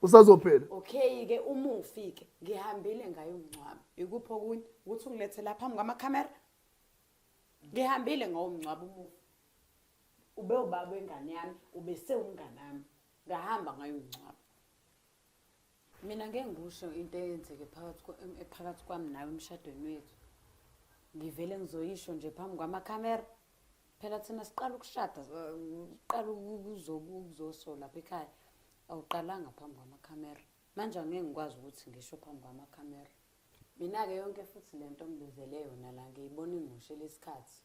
usazophela. Okay ke uma ufike ngihambile ngayo umncwabo ikuphi okunye ukuthi ungilethe lapha phambi kwamakhamera ngihambile ngawo umncwabo umufi ube ubaba wengane yami ube sewumngane nami ngahamba ngayo umncwabo mina ngeke ngisho into eyenzeke phakathi kwami nawe emshadweni wethu ngivele ngizoyisho nje phambi kwamakhamera phela thina siqala ukushada siqala ukuzosola lapha ekhaya awuqalanga phambi kwamakhamera manje angeke ngikwazi ukuthi ngisho phambi kwamakhamera mina ke yonke futhi lento ngibizele yona la ngiyibona ingqoshe lesikhathi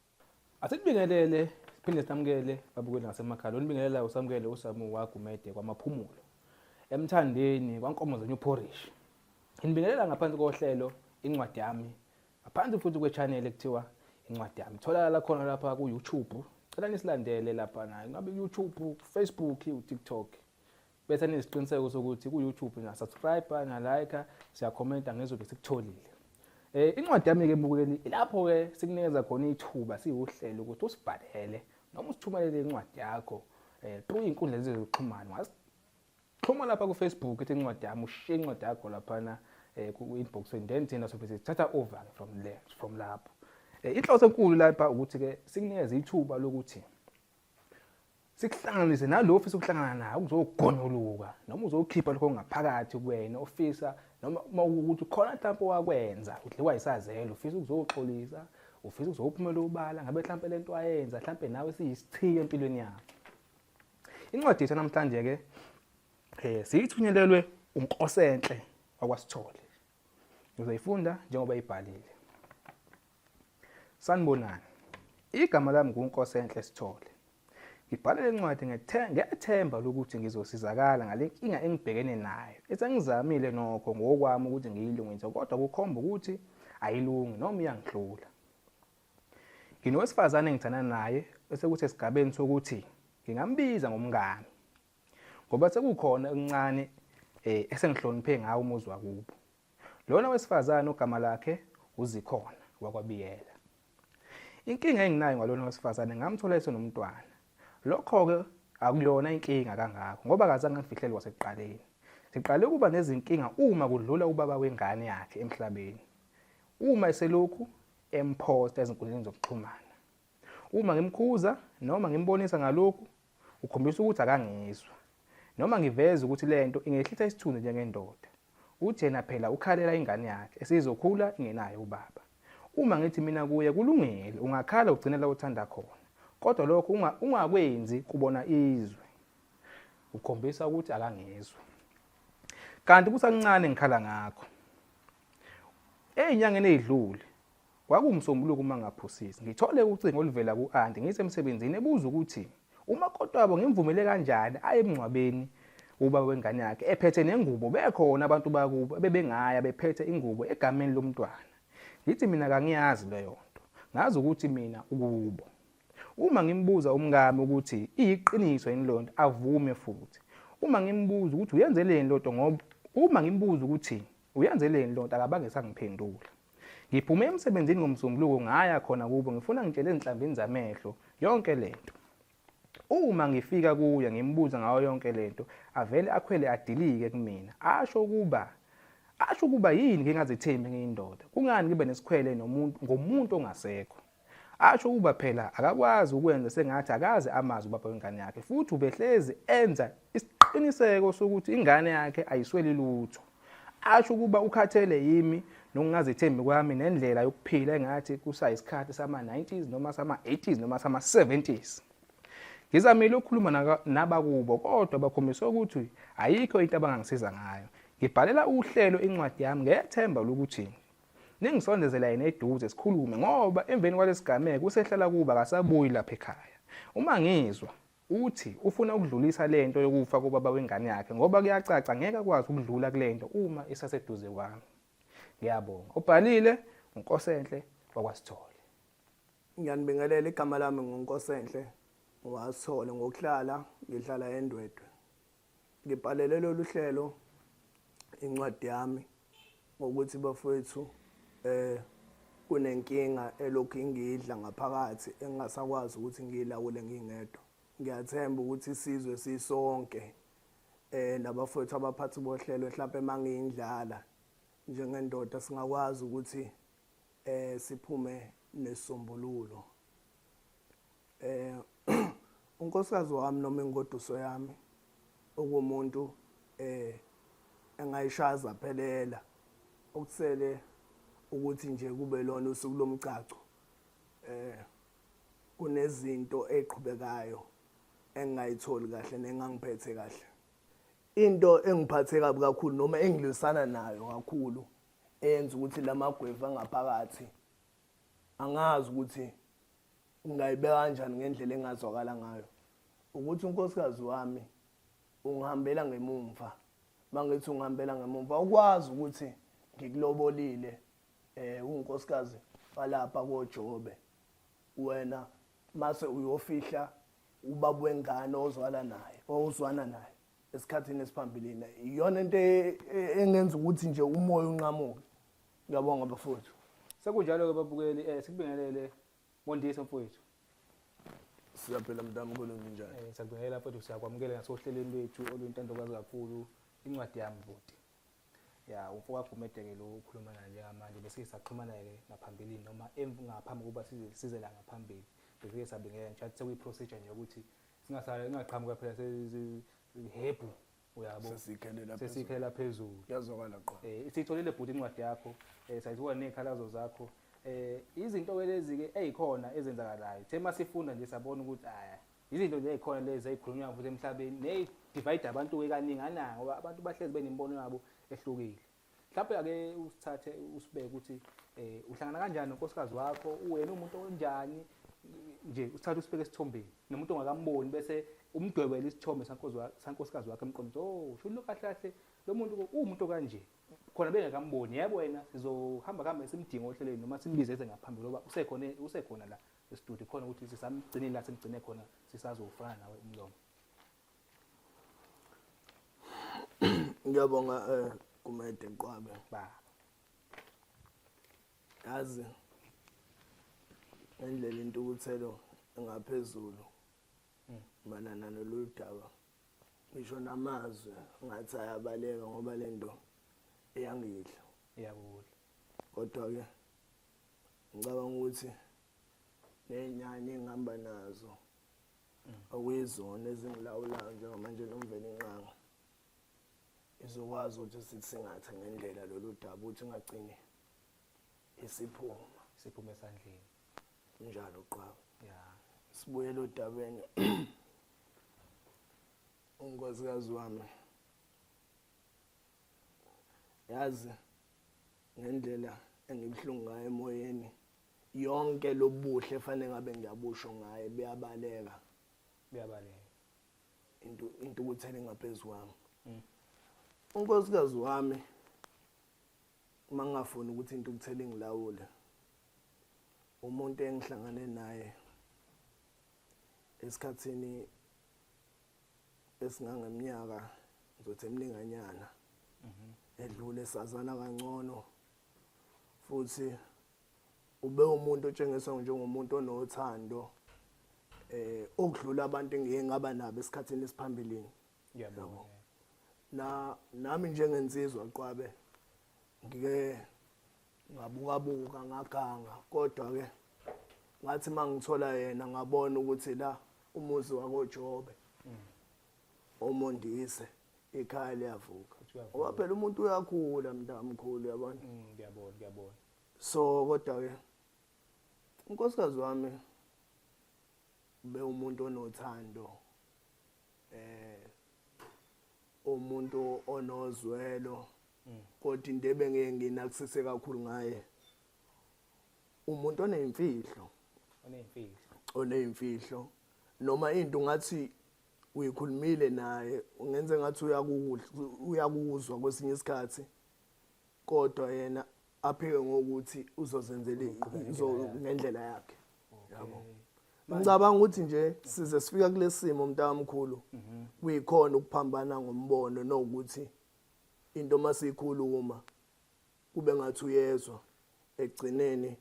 Asibingelele siphinde samukele babukeli ngasemakhaya lonibingelela usamukele uSamu waGumede kwamaphumulo emthandeni kwaNkomo zenyu Phorish inibingelela ngaphansi kohlelo incwadi yami ngaphansi futhi kwe-channel ekuthiwa incwadi yami tholakala khona lapha ku YouTube cela nisilandele lapha nayo ngabe YouTube Facebook uTikTok bese nisiqiniseko sokuthi ku YouTube na subscribe na like siyakhomenta ngezobe sikutholile incwadi yami ke mbukeli lapho ke sikunikeza khona ithuba siwuhlelo ukuthi usibhalele noma usithumelele incwadi yakho through inkundla zezokuxhumana wasixhuma lapha ku Facebook ethi incwadi yami ushare incwadi yakho lapha na ku inbox then thina sobe sithatha over from lapho inhloso enkulu lapha ukuthi ke sikunikeza ithuba lokuthi sikuhlanganise nalowo ofisa ukuhlangana naye ukuzogonyoluka noma uzokhipha lokho ngaphakathi kuwena ofisa noma ukuthi khona mhlawumbe wakwenza udliwa isazelo ufisa ukuzoxolisa ufisa ukuzophumela ubala ngabe mhlawumbe lento wayenza mhlawumbe nawe siyisithiyo empilweni yakho incwadi yethu namhlanje ke siyithunyelelwe uNkosenhle wakwaSithole uzoyifunda njengoba ibhalile Sanibonani igama lami nguNkosenhle Sithole ngibhale lencwadi ngethemba lokuthi ngizosizakala ngalenkinga engibhekene nayo esengizamile nokho ngokwami ukuthi ngiyilungise kodwa kukhomba ukuthi ayilungi noma iyangihlula nginowesifazane engithana naye bese kuthi esigabeni sokuthi ngingambiza ngomngane ngoba sekukhona okuncane esengihloniphe ngawo umuzi wakubo lona wesifazane ogama lakhe uZikhona wakwaBiyela inkinga enginayo ngalona wesifazane ngamthola esenomntwana lokho ke akulona inkinga kangakho ngoba akazange ngifihlele wasekuqaleni siqale ukuba nezinkinga uma kudlula ubaba wengane yakhe emhlabeni uma eselokhu emposta ezinkundleni zokuxhumana uma ngimkhuza noma ngimbonisa ngalokhu ukhombisa ukuthi akangizwa noma ngiveza ukuthi lento ingehlitha isithunzi njengendoda uthi yena phela ukhalela ingane yakhe esizokhula ingenayo ubaba uma ngithi mina kuye kulungile ungakhala ugcinela uthanda khona kodwa lokho ungakwenzi kubona izwe ukhombisa ukuthi akangizwa kanti kusancane ngikhala ngakho ezinyangeni ezidlule kwakumsombuluko mangaphosisi ngithole ucingo oluvela kuAnti ngisemsebenzini ebuza ukuthi umakoti wabo ngimvumele kanjani aye emncwabeni ubaba wengane yakhe ephethe nengubo bekhona abantu bakubo bebengaya bephethe ingubo egameni lomntwana ngithi mina kangiyazi leyo nto ngazi ukuthi mina ukubo uma ngimbuza umngami ukuthi iyiqiniso yini lonto avume futhi uma ngimbuza ukuthi uyenzeleni lonto ngoba uma ngimbuza ukuthi uyenzeleni lonto akabange sangiphendula ngiphume emsebenzini ngomsombuluko ngaya khona kubo ngifuna ngitshele ezinhlambini zamehlo yonke lento uma ngifika kuye ngimbuza ngayo yonke lento avele akhwele adilike kumina asho ukuba yini ngingazithembi ngiyindoda kungani ngibe nesikhwele ngomuntu ongasekho asho ukuba phela akakwazi ukwenza sengathi akaze amazi ubaba wengane yakhe futhi ubehlezi enza isiqiniseko sokuthi ingane yakhe ayisweli lutho asho ukuba ukhathele yimi nokungazithembi kwami nendlela yokuphila engathi kusayisikhathi sama-90s noma sama-80s noma sama-70s ngizamile ukukhuluma nabakubo kodwa bakhombisa ukuthi ayikho into abangangisiza ngayo ngibhalela uhlelo incwadi yami ngethemba lokuthi ningisondezela yena eduze sikhulume ngoba emveni kwalesigameko usehlala kuba akasabuyi lapha ekhaya uma ngizwa uthi ufuna ukudlulisa lento yokufa kubaba wengane yakhe ngoba kuyacaca ngeke akwazi ukudlula kulento uma esaseduze kwami ngiyabonga ubhalile uNkosenhle wakwaSithole ngiyanibingelela igama lami nguNkosenhle waSithole ngihlala eNdwedwe ngibhalele lolu hlelo incwadi yami ngokuthi bafowethu kunenkinga elokhu ingidla ngaphakathi engasakwazi ukuthi ngilawule ngingedwa ngiyathemba ukuthi isizwe sisonke nabafowethu abaphathi bohlelo mhlawumbe mangiyindlala njengendoda singakwazi ukuthi siphume nesombululo. Unkosikazi wami noma ingoduso yami okumuntu engayishaza phelela okusele ukuthi nje kube lona usuku lomcaco. Kunezinto eziqhubekayo engayitholi kahle nengangiphethe kahle. Into engiphathe kabi kakhulu noma engilisana nayo kakhulu eyenza ukuthi lamagwevu ngaphakathi angazi ukuthi ngayibeka kanjani ngendlela engazwakala ngayo ukuthi unkosikazi wami ungihambela ngemumva. Mangithi ungihambela ngemumva ukwazi ukuthi ngikulobolile unkosikazi walapha koJobe wena mase uyofihla ubaba wengane ozwana naye esikhathini esiphambilini. Iyona into engenza ukuthi nje umoya unqamuke. Ngiyabonga bafowethu. Sekunjalo ke babukeli sikubingelele Mondisi mfowethu. Siyaphela mntami kolunye njani. Sakubingelela mfowethu siyakwamukela ngasohlelweni lwethu oluyintandokazi kakhulu incwadi yami bhuti. Ya umfoka Gumede ke lo ukhuluma naye njengamanje bese sisaxhumana ke ngaphambilini noma ngaphambi kuba size la ngaphambili. Bese sabingelela nje athi kuyiprocedure nje ukuthi ingaqhamuka phela sehebhu uyabo sesikhelela phezulu yazwakala qho. Sitholile bhuti incwadi yakho sayithola nezikhalazo zakho. Izinto ke lezi ke ezikhona ezenzakalayo the masifunda nje sabona ukuthi izinto nje ezikhona lezi ezikhulunywa futhi emhlabeni ne-divide abantu ke kaningana ngoba abantu bahlezi benembono yabo ehlukile. Mhlawumbe ake usithathe usibeke ukuthi uhlangana kanjani nonkosikazi wakho uwena umuntu onjani nje usithathe usibeke esithombeni nomuntu ongakamboni bese umdwebela isithombe sankosikazi wakhe emqondo shulo kahle kahle lo muntu umuntu kanje khona bengakamboni yebo wena sizohamba simdinga ohlelweni noma simbize eze ngaphambili ngoba usekhona la e-studio khona ukuthi sisamgcinile la simgcine khona sisazofana nawe umlomo. Ngiyabonga Gumede Mqwabe ba yazi ngendlela intukuthelo engaphezulu manana noludaba ngisho namazwi ngathi ayabaleka ngoba lento eyangidla iyabula kodwa ke ngicabanga ukuthi nenyanya engihamba nazo okuyizona ezingilawulayo njengamanje nomveni inqanga izokwazi ukuthi sisingathe ngendlela lolu daba ukuthi ngagcini isiphuma esandleni njalo Qwaba. ya Sibuyele odabeni unkosikazi wami yazi ngendlela engibhlungu ngayo emoyeni yonke lobuhle efanele ngabe ngiyabusho ngaye beyabaleka into ukuthela ngaphezulu kwami. Unkosikazi wami mangafuni ukuthi into ukuthela ngilawule umuntu engihlangane naye esikhathini esingangeminyaka ngizothi emninganyana edlule sazana kangcono futhi ube umuntu otshengiswa njengomuntu onothando okudlula abantu engike ngaba nabo esikhathini esiphambilini. Ngiyabonga. Nami njengensizwa Qwabe ngike ngabuka ngaganga kodwa ke ngathi mangithola yena ngabona ukuthi la umuzi wakoJobe oMondise ikhaya liyavuka ngoba phela umuntu uyakhula mntamkhulu yabona. Ngiyabona. So kodwa ke unkosikazi wami ube umuntu onothando umuntu onozwelo kodwa into ebengeke nginakusise kakhulu ngaye umuntu oneyimfihlo noma into ngathi uyikhulumile naye ungenze ngathi uyakuzwa kwesinye isikhathi kodwa yena aphike ngokuthi uzozenzele ngendlela yakhe. Yabo ngicabanga ukuthi nje size sifika kulesimo mntamkhulu kuyikhona ukuphambana ngombono nokuthi into masiyikhuluma kube ngathi uyezwa egcineni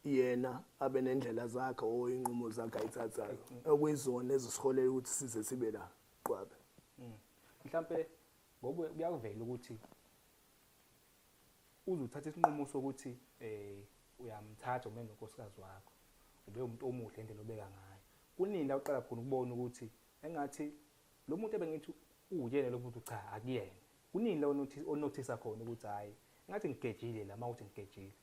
yena abe nendlela zakhe oyinqumo zakhe ayithathayo okuyizona ezisiholela ukuthi size sibe la Qwabe. mhlambe ngoba kuyavela ukuthi uzuthatha isinqumo sokuthi uyamthatha umenze unkosikazi wakho ube umuntu omuhle indlela obeka ngayo kunini la uqala khona ukubona ukuthi engathi lo muntu ebengithi uyena lo muntu cha akuyena kunini la onothisa khona ukuthi hayi ngathi ngigejile la mawuthi ngigejile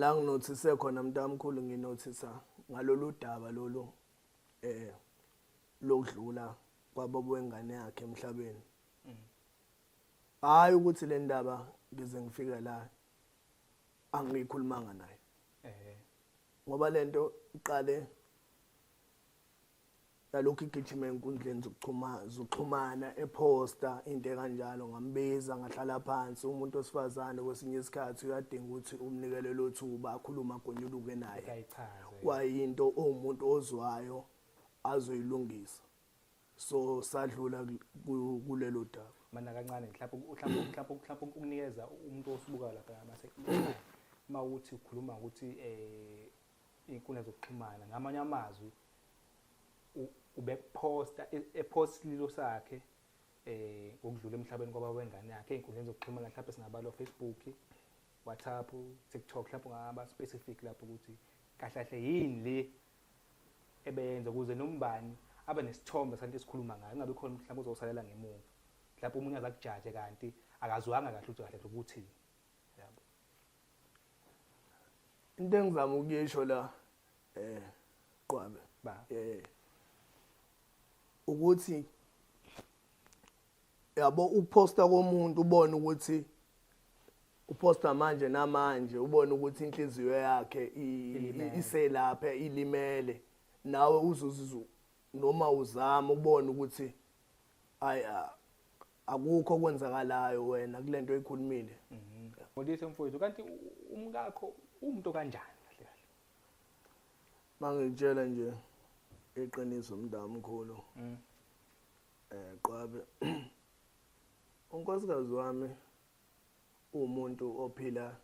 la nginothise khona mntamkhulu nginothisa ngalolu daba lolu lokudlula kwababa wengane yakhe emhlabeni hayi ukuthi le ndaba ngize ngifika la angiyikhulumanga naye ngoba lento iqale lalokhu igijima enkundleni zokuxhumana eposta into ekanjalo ngambiza ngahlala phansi umuntu osifazane kwesinye isikhathi uyadinga ukuthi umnikele lo thuba akhuluma gonyuluke naye kwayinto umuntu ozwayo azoyilungisa so sadlula kulelo daba mana kancane mhlawumbe ukunikeza umuntu osibuka lapha ngasekhaya mawuthi ukhuluma ukuthi inkundla zokuxhumana ngamanye amazwi ubeposta epostlilo sakhe ngokudlula emhlabeni kwaba wengane yakhe einkundleni zokuxhumana mhlawumbe singabalo Facebook WhatsApp TikTok mhlawumbe ngaba specific lapho ukuthi kahle yini le ebenza ukuze nombani abe nesithombe santi esikhuluma ngayo ingabe khona mhlawumbe uzosalela ngemuva mhlawumbe umuntu azakujaje kanti akazwanga kahle ukuthi kahle ukuthi yabo into engizama ukuyisho la Qwabe ba ukuthi yabo uposta komuntu ubone ukuthi uposta manje namanje ubone ukuthi inhliziyo yakhe iselapha ilimele nawe uzuzu noma uzama ubone ukuthi akukho kwenzakalayo wena kulento oyikhulumile Modise mfowethu kanti umkakho umuntu kanjani kahle kahle mangitshela nje eqiniso mntamkhulu Qwabe unkosikazi wami umuntu ophila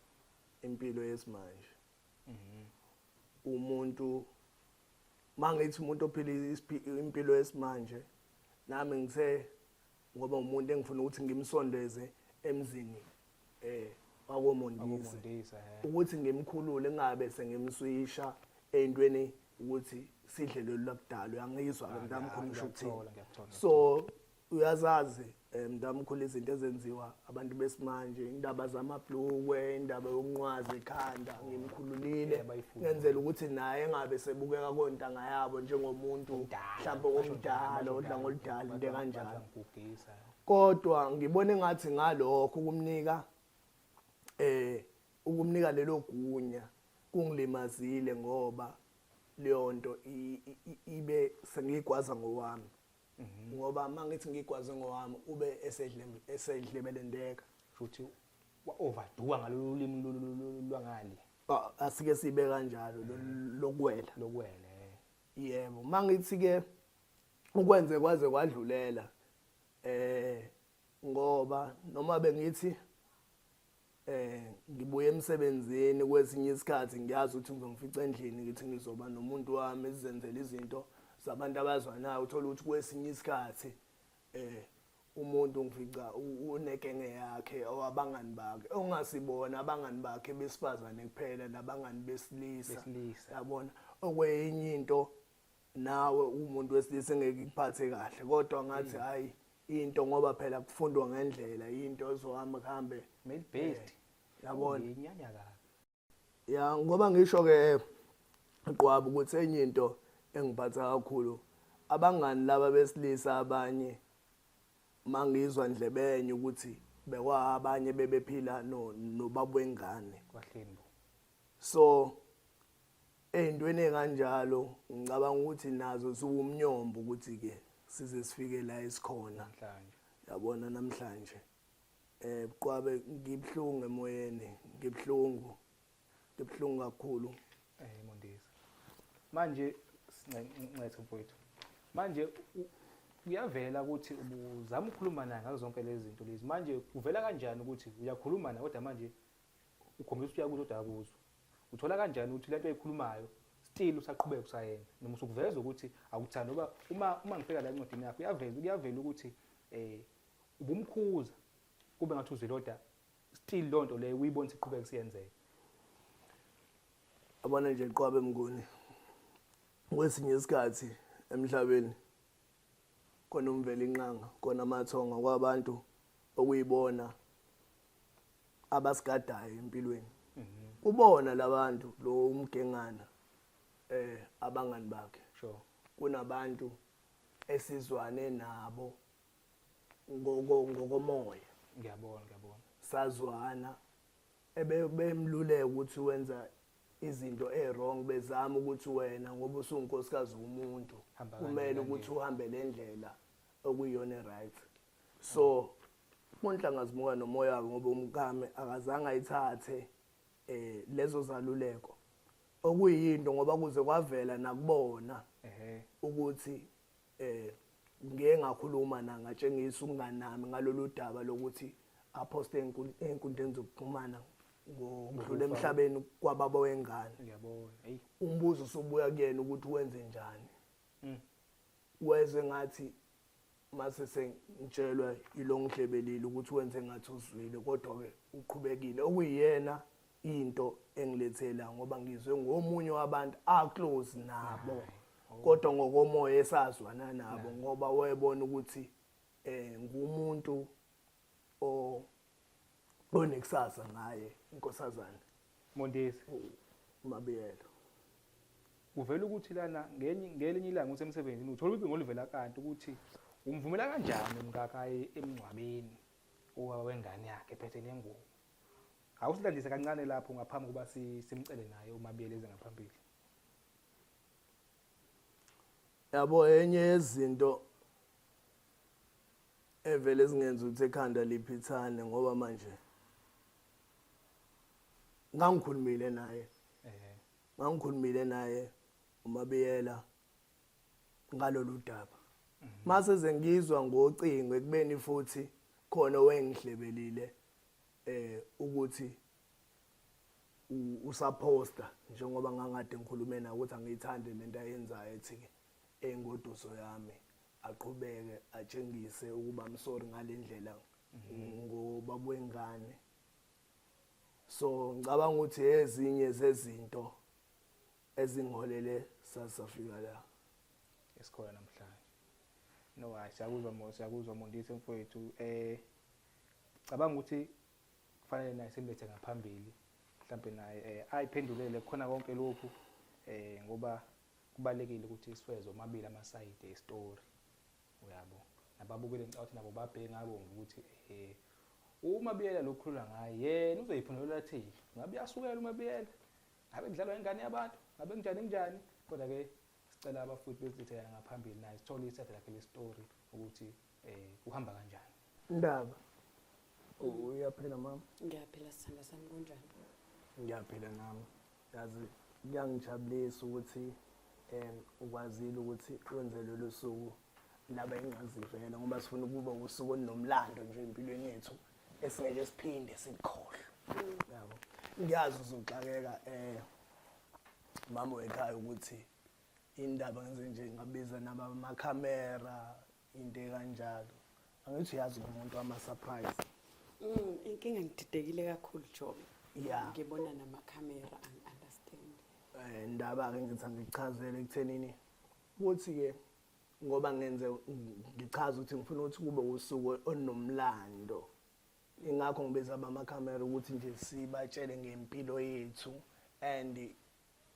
impilo yesimanje umuntu mangithi umuntu ophila impilo yesimanje nami ngise ngoba umuntu engifuna ukuthi ngimsondeze emzini wakomondisi ukuthi ngimkhulule ngabe sengimswisha entweni ukuthi sidle lolu lakudala uyangizwa mntamkhulu ngisho ukuthini so uyazazi mntamkhulu izinto ezenziwa abantu besimanje indaba zamabhlukwe indaba yokunqwaza ekhanda ngimkhululile ngenzela ukuthi naye engabe sebukeka kontanga yabo njengomuntu mhlawumbe omdala odla ngoludala into kanjalo kodwa ngibone ngathi ngalokho ukumnika lelo gunya kungilimazile ngoba leyo nto ibe sengigwaza ngowami ngoba mangithi ngigwaze ngowami ube esedlebelendeka futhi overduwa ngalolu limi lwangali asike sibe kanjalo lokwela yebo mangithi ke ukwenze kwaze kwadlulela ngoba noma bengithi ngibuye emsebenzini kwesinye isikhathi ngiyazi ukuthi ngizongifica endlini ngithi ngizoba nomuntu wami ezenzela izinto zabantu abazwanayo uthola ukuthi kwesinye isikhathi umuntu ngifica unekenge yakhe owabangani bakhe ongasibona abangani bakhe besifazane kuphela nabangani besilisa yabona okweyinye into nawe umuntu wesilisa engeke ikuphathe kahle kodwa ngathi hayi into ngoba phela kufundwa ngendlela into ozohamba kuhambe male based yabona inyanya kabi ya ngoba ngisho ke Qwabe ukuthi enye into engiphatha kakhulu abangani laba besilisa abanye mangizwa ndlebenye ukuthi bekwa abanye bebephila nobabwengane kwaHlenbo so eyintweni ekanjalo ngicabanga ukuthi nazo siwumnyombo ukuthi ke size sifike la esikhona namhlanje yabona namhlanje Qwabe ngibhlungu emoyeni ngibhlungu kakhulu Mondisi manje sinqethe mfowethu manje kuyavela ukuthi ubuzama ukukhuluma naye ngazo zonke lezi zinto lezi manje kuvela kanjani ukuthi uyakhuluma naye kodwa manje ukhombisa ukuthi uyakuzo kodwa akuzo uthola kanjani ukuthi lento oyikhulumayo still usaqhubeka usayenza noma usukuveza ukuthi awuthandi ngoba uma ngifika la encwadini yakho kuyavela ukuthi ubumkhuza kube ngathi uziloda still lonto leyo uyibona siqhubeka siyenzeka. Abona nje iqhwabe Mnguni kwesinye isikhathi emhlabeni khona umvela inqanga khona amathonga kwabantu okuyibona abasigadayo empilweni. Ubona labantu lo umgengana abangani bakhe. Sure. Kunabantu esizwane nabo ngokomoya. Ngiyabona. Sazwana bemluleka ukuthi wenza izinto wrong bezama ukuthi wena ngoba usunginkosikazi umuntu kumele ukuthi uhambe lendlela okuyiyona right. So uNhlanga zimuka nomoya wakhe ngoba umkame akazange ayithathe lezo zaluleko okuyinto ngoba kuze kwavela nakubona ukuthi ngeke ngakhuluma nangatshengisa umngani nami ngalolu daba lokuthi aposte einkundleni zokuxhumana ngokudlula emhlabeni kwababa wengane. Ngiyabona. Hey. Umbuzo usubuya kuyena ukuthi wenze njani. Weze ngathi mase sengitshelwa ilongihlebelile ukuthi wenze ngathi uzwile kodwa ke uqhubekile okuyiyena into engilethela ngoba ngizwe ngomunye wabantu close nabo kodwa ngokomoya esazwana nabo ngoba wayebona ukuthi ngumuntu onekusasa ngaye inkosazana Mondesi Mabiyela. uvela ukuthi lana ngelinye ilanga usemsebenzini uthola ukuthi ngolivela kanti ukuthi umvumela kanjani umkakaye emngcwabeni owa wengane yakhe ephethe nengubo. Awusilandise kancane lapho ngaphambi kuba simcele naye uMabiyela eze ngaphambili. Yabo enye yezinto evele singenza ukuthi ekhanda liphithane ngoba manje ngangikhulumile naye uMabiyela ngalolu daba. Mase zengizwa ngocingo ekubeni futhi khona wengihlebelile ukuthi usaposta njengoba ngangade ngikhulume naye ukuthi angiyithande lento ayenzayo ethi engoduso yami aqhubeke atshengise ukuba I'm sorry ngalendlela ngobaba wengane. So ngicabanga ukuthi ezinye zezinto ezingiholele sasafika la esikhona namhlanje. No hayi siyakuzwa Mondisi mfowethu cabanga ukuthi kufanele naye simlethe ngaphambili mhlambe naye ayiphendulele khona konke lokhu ngoba kubalekile ukuthi sifeze omabili amasayide estory uyabo nababukele ngicabanga nabo babheke ngabo ukuthi uMabiyela lokukhulula ngaye yena uzoyiphumelela thini ngabe yasukela uMabiyela ngabe kudlalwa ingane yabantu ngabe njani kodwa ke sicela abafuthi bezithela ngaphambili naye sithole iside lakhe le story ukuthi uhamba kanjani indaba. Uyaphila mama? Ngiyaphila sithanda sami kunjani? Ngiyaphila nami. Yazi kuyangijabulisa ukuthi ukwazile ukuthi wenze lolu suku laba engazivela ngoba sifuna ukuba usuku olunomlando nje empilweni yethu esingeke siphinde sikhohle. Yabo. Ngiyazi uzoxakeka mama wekhaya ukuthi indaba ngenze nje ngabiza nabamakhamera into kanjalo. Angithi uyazi umuntu wama surprise. Inkinga ngididekile kakhulu Jobe. Yeah. Ngibona namakhamera understand. Indaba ke ngithi ngichazele ekuthenini ukuthi ke ngoba ngenze ngichaza ukuthi ngifuna ukuthi kube usuku olunomlando. Ingakho ngibiza abamakhamera ukuthi nje sibatshele ngempilo yethu and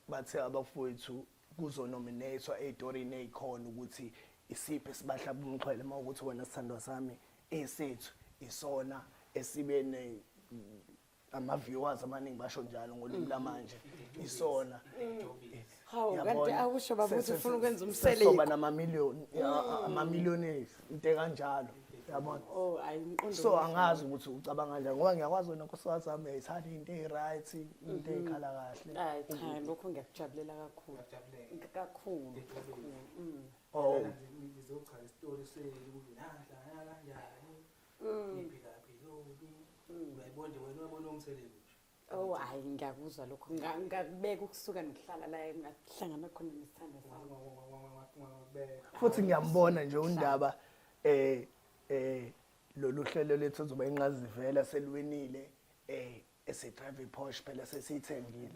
bathe abafowethu kuzonominatwa edorini ezikhona ukuthi isiphi esibahlaba umxhwele mawukuthi wena sithandwa sami esethu isona esibe ama viewers amaningi basho njalo ngolimi lamanje isona. Hawu kanti akusho babuthi ufuna ukwenza umsebenzi soba namamiliyoni into kanjalo yabona. Oh ayimqondo. So angazi ukuthi ucabanga kanjani ngoba ngiyakwazi wena nkosikazi sami ayithanda into right into ekhala kahle. Hayi cha lokho ngiyakujabulela kakhulu. Kakhulu. Oh ngizochaza isitori ukuthi nahla kanjani. Iphila philo. Uyayibona wena uyabona umsebenzi. Oh hayi ngiyakuzwa lokho ngakubeka ukusuka ngihlala la ngahlangana khona nesithando sami. futhi ngiyambona nje uNdaba lolu hlelo lethu ozoba inqazivela selwenile esedrive Porsche phela sesithengile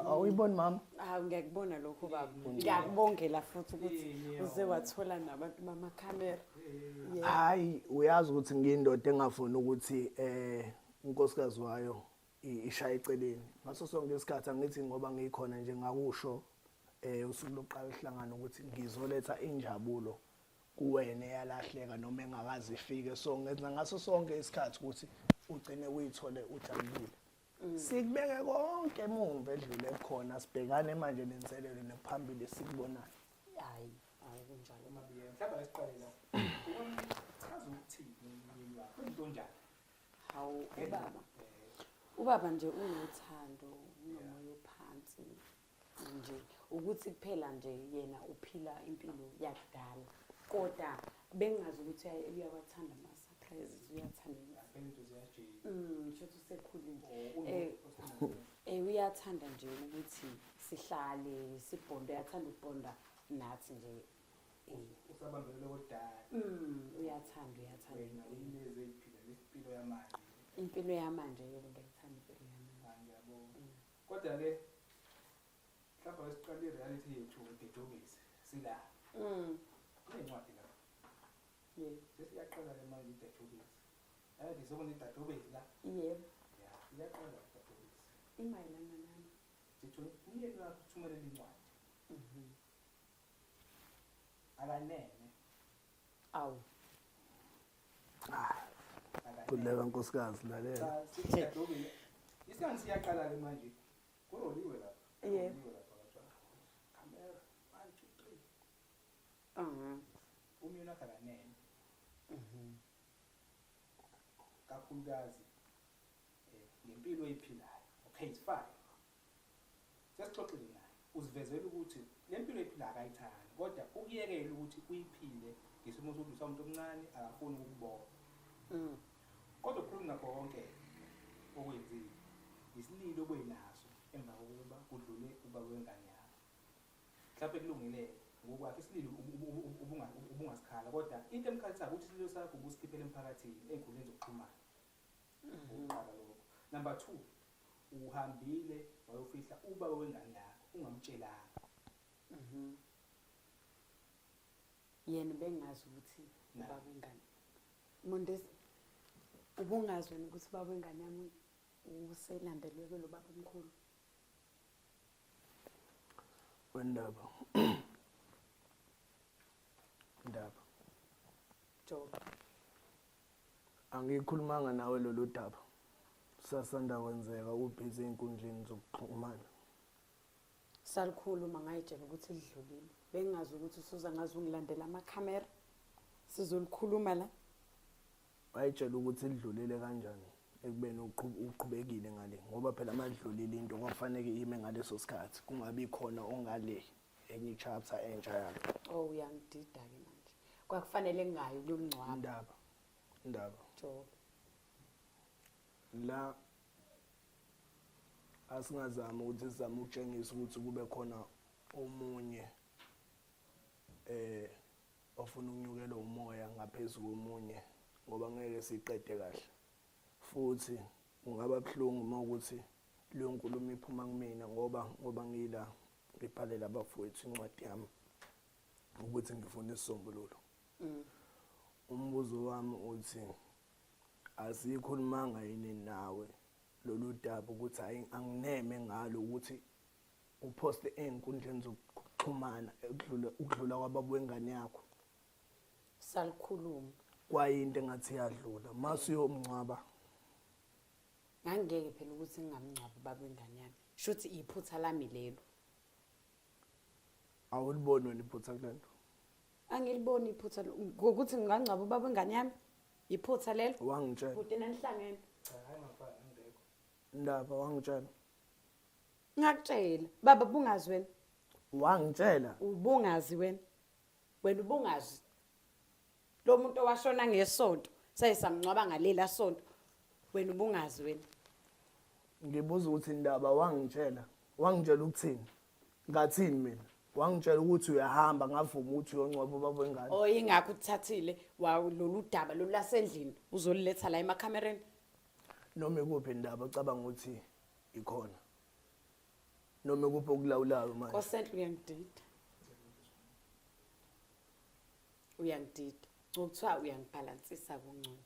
awuyiboni mama Ngiyakubona lokho baba. Ngiyakubongela futhi ukuthi uze wathola nabantu bamakhamera. hayi uyazi ukuthi ngiyindoda engafuni ukuthi unkosikazi wayo ishaya eceleni ngaso sonke isikhathi angithi ngoba ngikhona nje ngakusho usuku lokuqala ihlangano ukuthi ngizoletha injabulo kuwena eyalahleka noma engakazi ifike so ngenza ngaso sonke isikhathi ukuthi ugcine uyithole ujabulile sikubeke konke emumva edlule ekhona sibhekane manje nenselelo nephambili sikubonayo Hayi kunjalo. mhlawumbe asiqale la chaza ukuthini umyeni wakho into njani Hawu ubaba nje unothando unomoya ophansi nje ukuthi kuphela nje yena uphila impilo yakudala kodwa bengazi ukuthi uyawathanda ama surprises uyathanda into ziyajika shothi usekhulile uyathanda nje ukuthi sihlale sibonde uyathanda ukubonda nathi nje usabambelele kodala uyathanda wena uyileze iphila lesimpilo yamanje impilo yamanje yebo ngiyayithanda impilo yamanje ngiyabona kodwa ke mhlawumbe siqale i-reality yethu ngedobisi sila kunencwadi la sesiyaqala le manje idadobisi ayathi sobona idadobisi la yebo ya iyaqala idadobisi imayelana nani sitho umyeni wakho uthumelela incwadi akanene awu kuleka nkosikazi lalela cha sidadobile isikhathi siyaqala ke manje kuroliwe lapha Yebo. kuroliwe lapha kamera 1 2 3 umyeni wakhe akanene kakhulukazi ngempilo oyiphilayo okay it's fine sesixoxile naye uzivezela ukuthi le mpilo oyiphilayo akayithandi kodwa ukuyekela ukuthi uyiphile ngesimo sokuthi umuntu omncane akafuni ukubona kodwa kukhulu nakho konke okwenzile isililo obenaso emva kokuba kudlule ubaba wengane yakho mhlawumbe kulungile ngokwakhe isililo ubungasikhala kodwa into emkhalisayo ukuthi isililo sakho ubusikhiphele emphakathini ey'nkundleni zokuxhumana uqala lokho number 2 uhambile wayofihla ubaba wengane yakho ungamtshelanga yena bengazi ukuthi ubaba wengane Mondesi ubungazi wena ukuthi ubaba wengane yami uselandelwe kwelo baba omkhulu wendaba Job angikhulumanga nawe lolu daba sasanda kwenzeka ubhizi einkundleni zokuxhumana salikhuluma ngayitshela ukuthi lidlulile bengazi ukuthi usuza ngazi ungilandela amakhamera sizolikhuluma la wayitshela ukuthi lidlulile kanjani ekubeni uqhubekile ngale ngoba phela madlulile into kwafanele ime ngaleso sikhathi kungabi khona ongale enye chapter entsha yakho uyangidida ke manje kwakufanele ngayo kulomncwabo indaba Job la asingazama ukuthi sizame ukutshengisa ukuthi kube khona omunye ofuna ukunyukela umoya ngaphezulu komunye ngoba ngeke siqede kahle futhi ungaba buhlungu mawukuthi leyo nkulumo iphuma kumina ngoba ngila ngibhalela abafowethu incwadi yami ukuthi ngifuna isisombululo umbuzo wami uthi asikhulumanga yini nawe lolu daba ukuthi angineme ngalo ukuthi uposte einkundleni zokuxhumana ukudlula kwababa wengane yakho salikhuluma kwayinto engathi yadlula masiyomncwaba ngangeke phela ukuthi ngingamncwaba ubaba wengane yami shuthi iphutha lami lelo awuliboni wena iphutha kulento angiliboni iphutha ngokuthi ngingangcwaba ubaba wengane yami iphutha lelo wangitshela kude nanihlangene cha hayi ngafana ngekho indaba wangitshela ngakutshela baba bungazi wena wangitshela ubungazi wena ubungazi lo muntu owashona ngesonto sayisamncwaba ngalela sonto wena ubungazi wena Ngibuza ukuthi indaba wangitshela ukuthini? Ngathini mina? Wangitshela ukuthi uyahamba ngavuma ukuthi uyongcwaba ubaba wengane. Oh ingakho uthathile lolu daba lolasendlini uzoliletha la emakhamereni. Noma ikuphi indaba ocabanga ukuthi ikhona. Noma ikuphi okulawulayo manje. Kosentlo uyangidida. Uyangidida. Ukuthiwa uyangibhalansisa kungcono.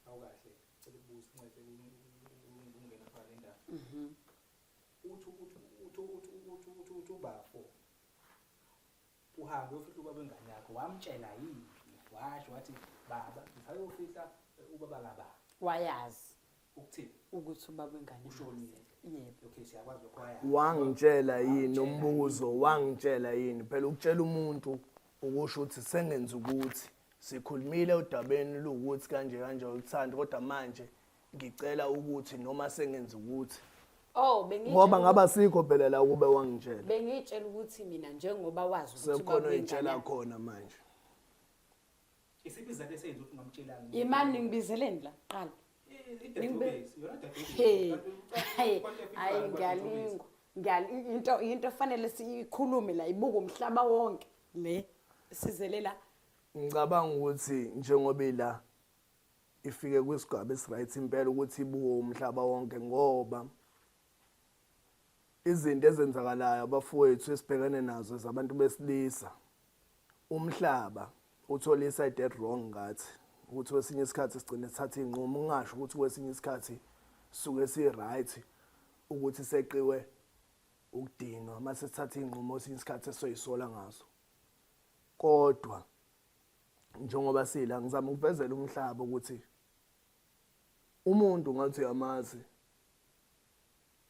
Awukahle cela ukubuza incede ungena phakathi endaba. Uthi ubafo uhambe ufihla ubaba wengane yakho wamtshela yini washo wathi baba ngisayofihla ubaba kababa Wayazi ukuthini ukuthi ubaba wengane ushonile. Yebo. Okay siyakwazi lokho wayazi. Wangitshela yini umbuzo wangitshela yini phela ukutshela umuntu ukusho ukuthi sengenza ukuthi sikhulumile udabeni lokuthi kanje uthanda kodwa manje ngicela ukuthi noma sengenza ukuthi Oh ngoba ngaba sikho phela la kube wangitshela. Bengitshela ukuthi mina njengoba wazi ukuthi Sekhona uyitshela khona manje. Isiphi izathu esenza ukuthi ungamtshelanga? Imani ngibizeleni la qala. Hayi ngiyalingo. Into fanele siyikhulume la ibuka umhlaba wonke le sizele la. Ngicabanga ukuthi njengoba ila ifike kwisigaba esiright impela ukuthi ibuke umhlaba wonke ngoba izinto ezenzakalayo abafowethu esibhekene nazo zabantu besilisa umhlaba uthola iside at wrong ngathi ukuthi kwesinye isikhathi sigcine sithatha inqumo ungasho ukuthi kwesinye isikhathi suke si right ukuthi seqiwe ukudinwa mase sithatha inqumo kwesinye isikhathi esoyisola ngazo kodwa njengoba sila ngizama ukuvezela umhlaba ukuthi umuntu ngathi uyamazi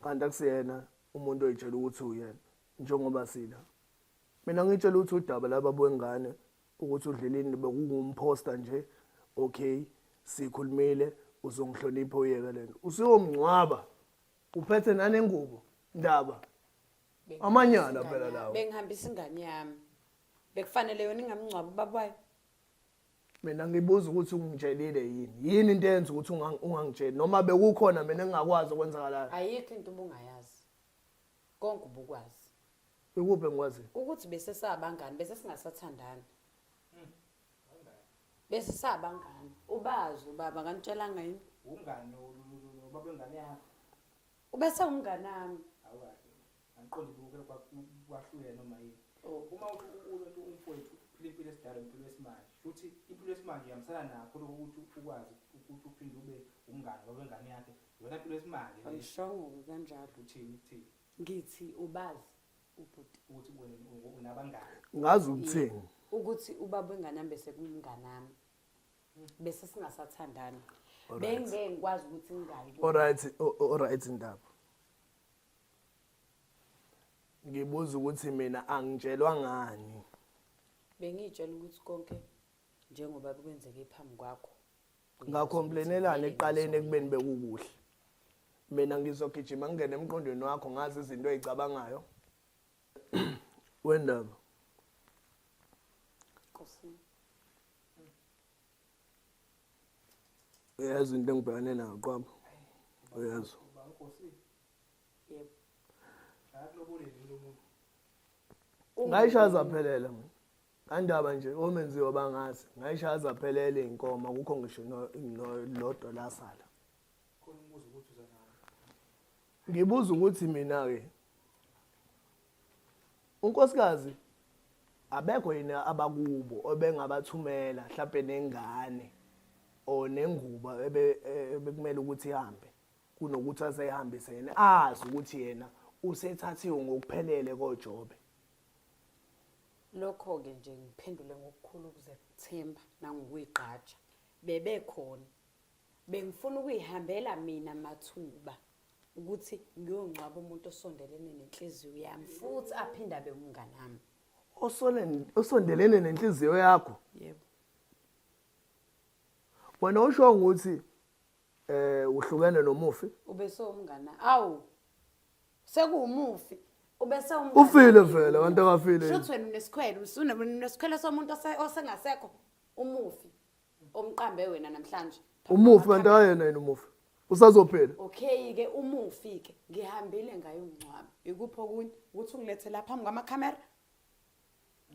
kanti akusiyena umuntu oyitshela ukuthi uyena njengoba sila mina ngitshela ukuthi udaba laba bwengane ukuthi udleleni bekungumposter nje okay sikhulumile uzongihlonipha uyeke lento usiyomncwaba uphethe nanengubo ndaba amanyana phela lawo Bengihambisa ingane yami bekufanele yona ingamncwaba babayo. Mina ngibuza ukuthi ungitshelile yini into eyenza ukuthi ungangitsheli noma bekukhona mina engakwazi ukwenzakalayo. Ayikho into ubungayazi konke ubukwazi ikuphi engikwazi ukuthi bese sabangani bese singasathandana bese sabangani ubazi ubaba nganitshelanga yini Umngane ubaba wengane yakho. ubese umngane nami. Awukahle. Angiqondi ukuthi kwahlule noma yini. Uma uthi umfowethu uphila impilo esidala impilo esimanje futhi impilo esimanje yamsana nakho ukuthi ukwazi ukuthi uphinde ube umngane baba wengane yakhe yona impilo esimanje Angishongo kanjalo uthini ngithi ubazi ubhuti ukuthi unabangani ngazi ukuthini ukuthi ubaba wengane yami bese kumngane nami bese singasathandana bengeke ngikwazi ukuthi ngingayi alright indaba ngibuza ukuthi mina angitshelwa ngani bengitshela ukuthi konke njengoba kwenzeke phambi kwakho ngakhomplenelana eqaleni ekubeni bekukuhle mina ngizogijima ngene emqondweni wakho ngazi izinto ezicabangayo wendaba Nkosi uyazi into engibhekane nayo qwaba uyazi Nkosi yebo akulobole lo muntu ngayishaza phelela mina kandaba nje omenziwa bangazi ngayishaza phelele inkomo akukho ngisho nolodwa lasala khona umbuzo ukuthi uzanana ngibuza ukuthi mina ke unkosikazi abekho yina abakubo obengabathumela mhlawumbe nengane o nenguba bekumele ukuthi ihambe kunokuthi aseyihambise yena azi ukuthi yena usethathiwe ngokuphelele koJobe. lokho ke nje ngiphendule ngokukhulu ukuzethemba nangokuyigqaja bebekhona bengifuna ukuyihambela mina mathuba ukuthi ngiyongcwaba umuntu osondelene nenhliziyo yami futhi aphinda beumngane nami osondelene nenhliziyo yakho. yebo Wena usho ukuthi uhlukene nomufi ubese umngane awu sekuumufi ubese umngane ufile vele abantu akafile shothi wena unesikhwele usunesikhwele somuntu osengasekho umufi omqambe wena namhlanje umufi kanti ayena yena umufi usazophela. Okay ke uma ufike ngihambile ngayo umncwabo ikuphi okunye ukuthi ungilethe lapha phambi kwamakhamera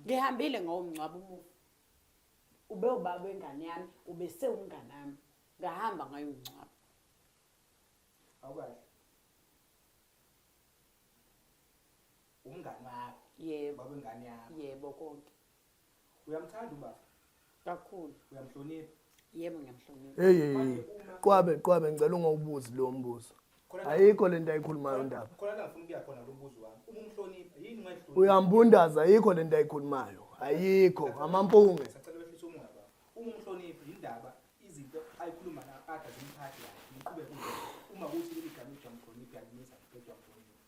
ngihambile ngawo umncwabo umufi ube ubaba wengane yami ube sewumngane nami ngahamba ngayo umncwabo awukahle umngane wakho yebo baba wengane yakho yebo konke uyamthanda ubaba kakhulu uyamhlonipha yebo ngiyamhlonipha Hey qwabe ngicela ungawubuzi lo mbuzo. Ayikho lento ayikhulumayo ndaba. khona la ngifuna ukuya khona lo mbuzo wami uma umhlonipha yini ungayihlonipha Uyambundaza ayikho lento ayikhulumayo. Ayikho amampunge. sacela wehlisa umoya baba uma umhlonipha indaba izinto ayikhuluma la ade zimphathi yakhe niqhubeke uma kuthi leli gama ujamhlonipha yalimisa ujamhlonipha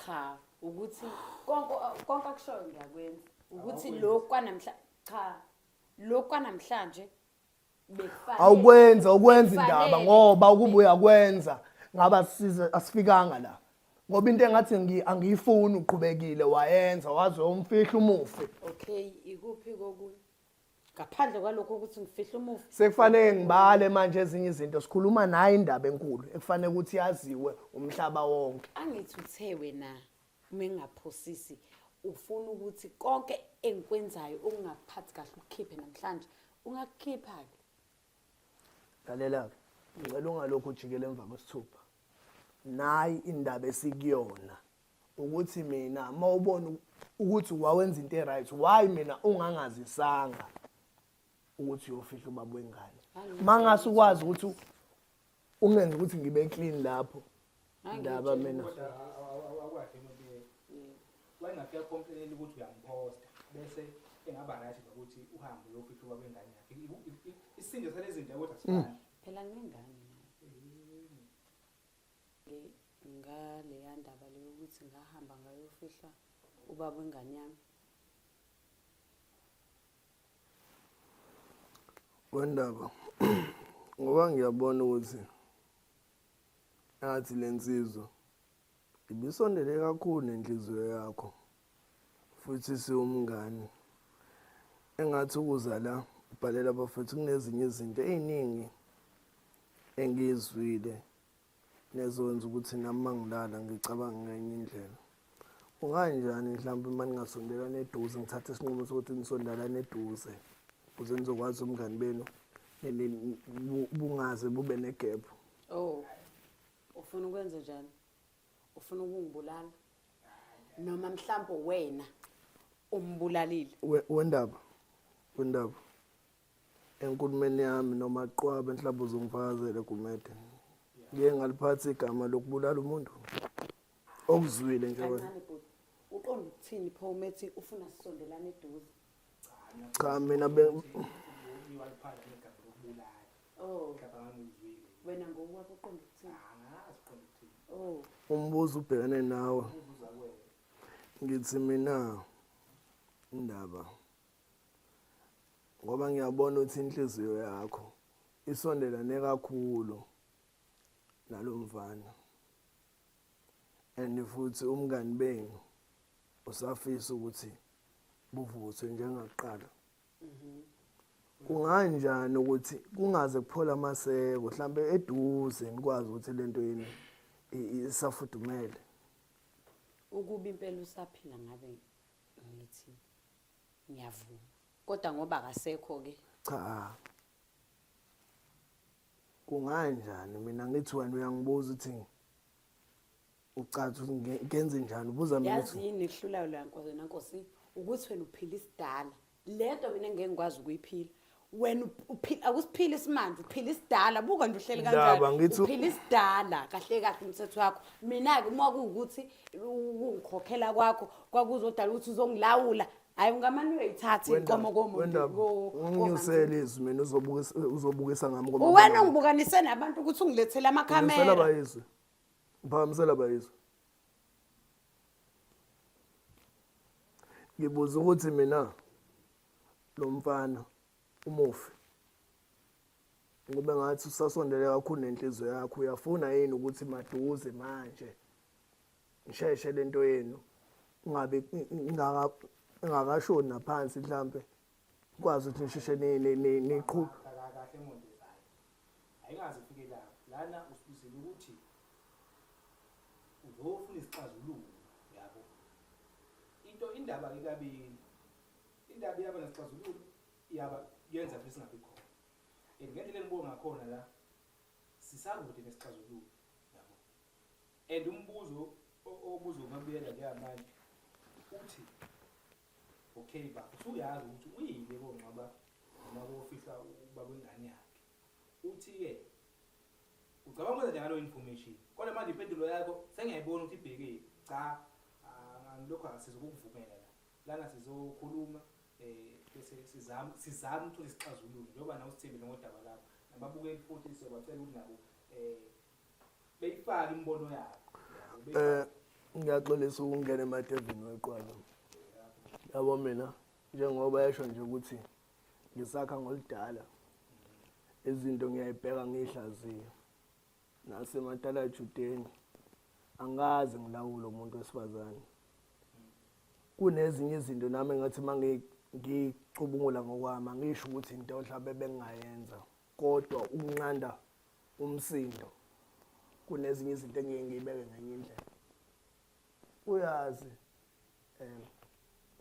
cha ukuthi konke akushoyo ngiyakwenza ukuthi lokhu kwanamhla cha lokhu kwanamhlanje Awukwenza ukwenza indaba ngoba ukubuya kwenza ngaba size asifikanga la. Ngoba into engathi angiyifuni uqhubekile wayenza waze umfihla umufi. okay ikuphi kokunye ngaphandle kwalokho ukuthi ngifihla umufi Sekufanele ngibale manje ezinye izinto sikhuluma naye indaba enkulu ekufanele ukuthi yaziwe umhlaba wonke. angithi uthe wena uma engaphosisi ufuna ukuthi konke engikwenzayo ungaphathi kahle ukukhiphe namhlanje ungakukhipha ke Lalela ke ngicela ungalokho ujikele emva kwesithupha. Nayi indaba esikuyona ukuthi mina mawubona ukuthi wawenza into eright why mina ungangazisanga ukuthi uyofihla ubaba wengane. Mangase ukwazi ukuthi ungenze ukuthi ngibe clean lapho. Indaba mina kodwa awukwahle emoyeni wayengafika complain ukuthi uyamposta bese engaba right ukuthi uhambe uyofihla ubaba wengane yakhe isinde salezi zinto kodwa sifana phela ngengane ngaleya ndaba leyo ukuthi ngahamba ngayofihla ubaba wengane yami wendaba ngoba ngiyabona ukuthi athi lensizwa ibisondele kakhulu nenhliziyo yakho futhi siwumngani engathi ukuza la ubhalela abafethu kunezinye izinto eziningi engizwile nezonza ukuthi nami mangilala ngicabanga ngenye indlela. Unganjani mhlawumbe uma ningasondelana eduze ngithathe isinqumo sokuthi nisondelane eduze ukuze nizokwazi umngani benu bungaze bube negap. oh ufuna ukwenza njani ufuna ukungibulala noma mhlawumbe wena umbulalile Wendaba enkulumeni yami noma qwabe mhlawumbe uzongifakazela Gumede ngeke ngaliphathi igama lokubulala umuntu okuzwile nje wena. kancane bhuti uqonda ukuthini pho umethi ufuna sisondelane eduze Cha mina iwaliphathi negama lokubulala oh ngapha ngizwile wena ngokwakho uqonda ukuthini angazi qonda ukuthini oh umbuzo ubhekane nawe ubuza wena ngithi mina indaba ngoba ngiyabona ukuthi inhliziyo yakho isondelane kakhulu nalomfana and futhi umngani benu usafisa ukuthi buvuthwe njengakuqala. Kunganjani ukuthi kungaze kuphola amaseko mhlambe eduze nikwazi ukuthi lento yini isafudumele ukuba impela usaphila ngabe ngithi ngiyavuma kodwa ngoba akasekho ke cha kunganjani mina ngithi wena uyangibuza ukuthi ucathi ukuthi ngenze njani ubuza mina yazi ukuthi yini ihlulayo la Nkosi ukuthi wena uphila isidala lento mina ngeke ngikwazi ukuyiphila wena uphila akusiphila isimanje uphila isidala buka nje uhleli Ndaba, kanjani ngithi- uphila isidala kahle kahle umthetho wakho mina ke uma kuwukuthi ungikhokhela kwakho kwakuzodala ukuthi uzongilawula hayi ungamane uyayithatha inkomo komuntu unginyusele izwi mina uzobukisa ngami wena ungibukanise nabantu ukuthi ungilethele Ngisela amakhamera bayizwe. Phakamisela bayizwe. Ngibuza ukuthi mina lo mfana umufi. Ngoba ngathi usasondele kakhulu nenhliziyo yakho uyafuna yini ukuthi maduze manje. Ngisheshe lento yenu. Ungabe ingakashoni naphansi mhlambe. Ukwazi ukuthi nisheshe niqhubhe. kahle emondezayo ayingaze ufike lapho lana usibizela ukuthi uzofuna isixazululo yabo indaba ke kabili indaba yaba nesixazululo yaba yenza futhi singabi khona ngendlela enibonga ngakhona la sisakude nesixazululo yabo umbuzo obuzo ngabuyela njengamanje uthi okay ba usuyazi ukuthi uyile konqaba noma kofihla ubaba wengane yakhe uthi ke ucabanga ukwenza njalo information kodwa manje impendulo yakho sengiyayibona ukuthi ibheke cha angilokho asizokuvumela la lana sizokhuluma bese sizama ukuthola isixazululo njengoba nawe usithembele ngodaba lakho nababukeli futhi siyabacela ukuthi nabo beyifake imbono yabo ngiyaxolisa ukungena emadevini weqwala yabo mina njengoba yasho nje ukuthi ngisakha ngolidala izinto ngiyayibheka ngihlaziya nasematala Judeni angazi ngilawula umuntu wesifazane kunezinye izinto nami ngathi manje ngicubungula ngokwami ngisho ukuthi into mhlawumbe bengayenza kodwa ukunqanda umsindo kunezinye izinto engeke ngibeke ngenye indlela uyazi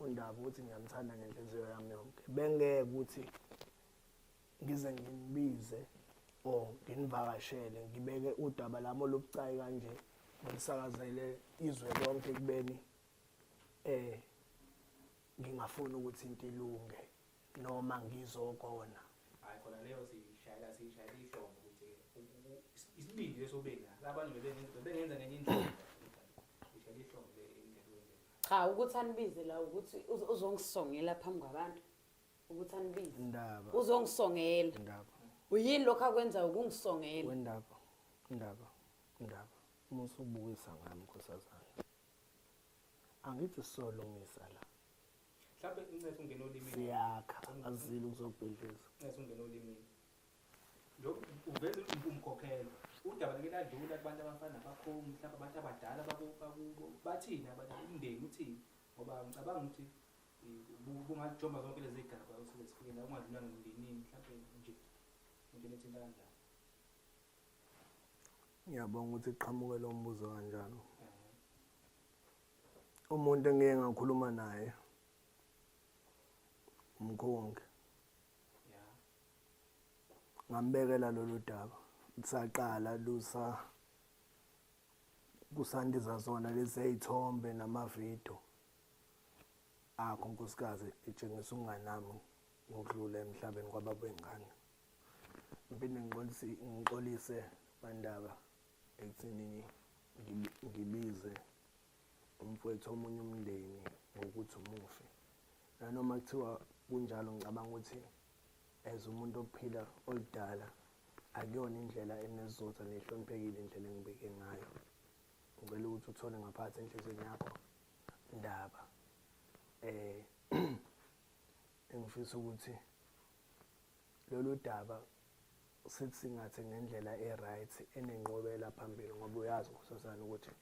undaba ukuthi ngiyamthanda ngenhliziyo yami yonke bengeke ukuthi ngize nginibize nginivakashele ngibeke udaba lami olubucayi kanje ngisakazele izwe lonke kubeni ngingafuni ukuthi into ilunge noma ngizokona hayi khona leyo sishayela ihlombe ukuthi isibindi lesobeka labanye bebengenza ngenye indlela ishayela ihlombe ingekwenze cha ukuthi anibize la ukuthi uzongisongela phambi kwabantu ukuthi anibize indaba uzongisongela indaba uyini lokho akwenza ukungisongela indaba uma usubukisa ngami nkosazana angithi solungisa la mhlawumbe incethe ungena olimini siyakha azile ukuzobhidliza incethe ungena olimini lo uveza umkhokhelo udaba leke ladlula kubantu abafana nabakhomi mhlawumbe abantu abadala bathini abantu umndeni uthini ngoba ngicabanga ukuthi bungajomba zonke lezi zigaba ukuthi sifike la ungadlulanga emndenini mhlawumbe nje into ethinta kanjani ngiyabonga ukuthi iqhamuke lo mbuzo kanjalo umuntu engeke ngakhuluma naye umkhongi ngambekela lolu daba kusaqala kusandiza zona lezi ezithombe namavidiyo akho nkosikazi etshengisa unganami ngokudlula emhlabeni kwababa wengane impinde ngixolise bandaba ekuthini ngibize umfowethu omunye umndeni ngokuthi umufi nanoma kuthiwa kunjalo ngicabanga ukuthi as umuntu ophila oludala akuyona indlela enesizotha nehloniphekile indlela engibeke ngayo ngicela ukuthi uthole ngaphansi enhlizweni yakho indaba engifisa ukuthi lolu daba sithi singathe ngendlela e-right enenqobela phambili ngoba uyazi nkosazana ukuthi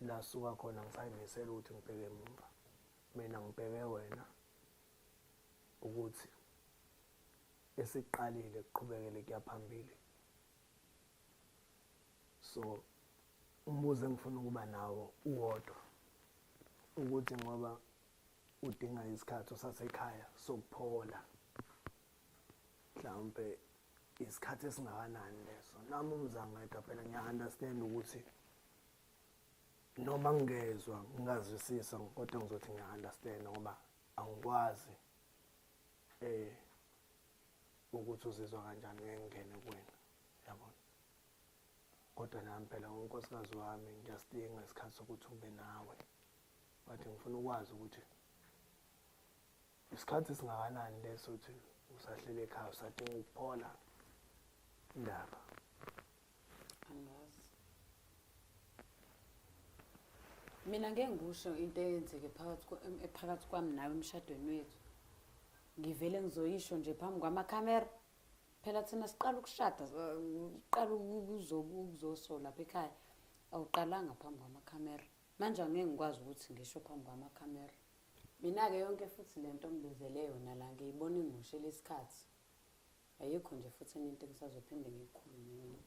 la suka khona ngisayimisela ukuthi ngibheke emuva mina ngibheke wena ukuthi esiqalile kuqhubekele kuya phambili so umbuzo engifuna ukuba nawo uwodwa ukuthi ngoba udinga isikhathi sasekhaya sokuphola mhlawumbe isikhathi esingakanani leso nami umzangedwa phela ngiya-understand ukuthi noma ngingezwa ngingazwisisa kodwa ngizothi ngiya-understand ngoba angikwazi ukuthi uzizwa kanjani ngengene kuwena yabona kodwa nami phela unkosikazi wami ngiyasidinga isikhathi sokuthi ube nawe but ngifuna ukwazi ukuthi isikhathi esingakanani leso ukuthi usahlele ekhaya usadinga ukuphola indaba angazi mina ngeke ngisho into eyenzeke phakathi kwami nawe emshadweni wethu ngivele ngizoyisho nje phambi kwamakhamera phela thina siqala ukushada siqala ukuzosola lapha ekhaya awuqalanga phambi kwamakhamera manje angeke ngikwazi ukuthi ngisho phambi kwamakhamera mina-ke yonke futhi lento ngibizele yona la ngiyibona ingushe lesikhathi ayikho nje futhi enye into engisazophinde ngiyikhulume mina.